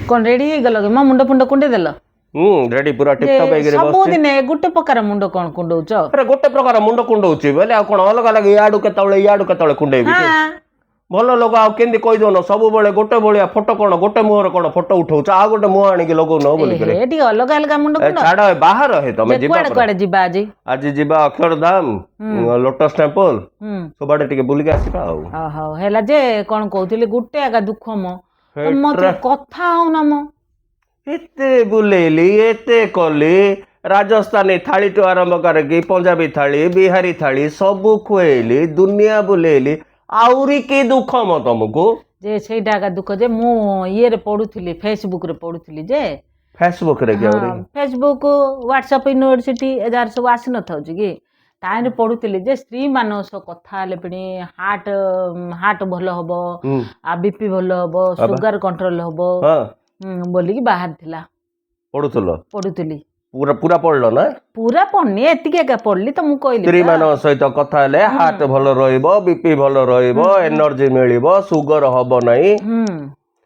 कौन रेडी हो गल मो मुंड फुंड कुंडे देल रेडी पूरा टिप टॉप हेगरे बस सब दिन गुटे प्रकार मुंड कौन कुंडौच अरे गोटे प्रकार मुंड कुंडौची बोले आ कोन अलग अलग याडू केतळे कुंडेबी भल लोक आ केंदी कहि दोन सब बेले गोटे बलिया फोटो कोन गोटे मुहर कोन फोटो उठाउछ आ गोटे मुह आनी के लोग न बोली करे एटी अलग अलग मुंड कुंड छाड़ बाहर है तमे जिबा कुआडे कुआडे जिबा आज जिबा अक्षरधाम लोटस टेम्पल सबडे टिके बुली के आसीबा आ हो हेला जे कोन कहउतिले गुटे आगा दुख मो मते कथा हो ना मो एते बुलेली एते कली राजस्थानी थाली टू आरंभ करके पंजाबी थाली बिहारी थाली सब खुएली दुनिया बुलेली आउरी के दुख म तुमको जे सेटा का दुख जे मु ये रे पढुथिली फेसबुक रे पढुथिली जे फेसबुक रे गेउरी फेसबुक व्हाट्सएप यूनिवर्सिटी एजार सब आसी न थाउ जी ताने पढुथिली जे स्त्री मानस कथा ले पणी हार्ट भलो हबो आ बीपी भलो हबो शुगर कंट्रोल हबो बोली की बाहर थिला पढुथिली पूरा पूरा पढ़ल ना पूरा पढ़नी एतिके का पढ़ली तो मु कहली स्त्री मान सहित कथा ले हार्ट भलो रहइबो बीपी भलो रहइबो एनर्जी मिलिबो शुगर हबो नाही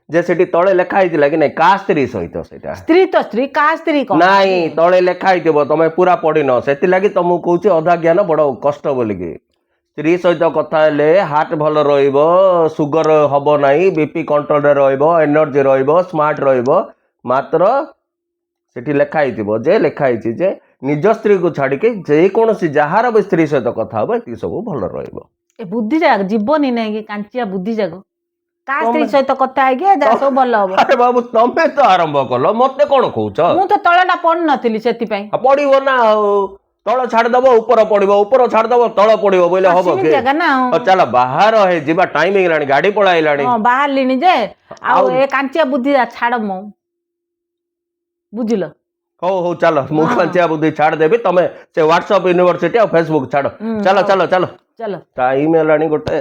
जे सेठी तळे लेखा आइतिला कि नै का स्त्री सहित सेटा स्त्री तो स्त्री का स्त्री कोन नाही तळे लेखा आइतिबो तमे पूरा पढि न सेति लागि तमु कहूची अधा ज्ञान बड़ कष्ट बोली कि स्त्री सहित कथा ले हार्ट भलो रहइबो शुगर हबो नाही बीपी कंट्रोल रे रहइबो एनर्जी रहइबो स्मार्ट रहइबो मात्र सेठी लेखा आइतिबो जे लेखा आइछि जे निज स्त्री को छाड़ी के जे कोनोसी जहार भी स्त्री सहित कथा हबो एति सब भलो रहइबो ए बुद्धि जाग जीवनी नै कि कांचिया बुद्धि जाग का स्त्री सहित कथा आइ गे जा सब भलो हबो अरे बाबू तमे तो आरंभ कलो मते कोन कहउछ मु तो तळेटा पढ नथिली सेति पई पढिबो ना तळ छाड़ दबो ऊपर पडिबो ऊपर छाड़ दबो तळ पडिबो बोले हबो के जगह ना चल बाहर है जीवा टाइम हेलानी गाड़ी पळाइलानी हां बाहर लिनी जे आ ए कांचिया बुद्धि छाड़ मो बुझिलो हो चलो मु कांचिया बुद्धि छाड़ देबी तमे से व्हाट्सएप यूनिवर्सिटी और फेसबुक छाड़ चलो चलो चलो चलो टाइम हेलानी गोटे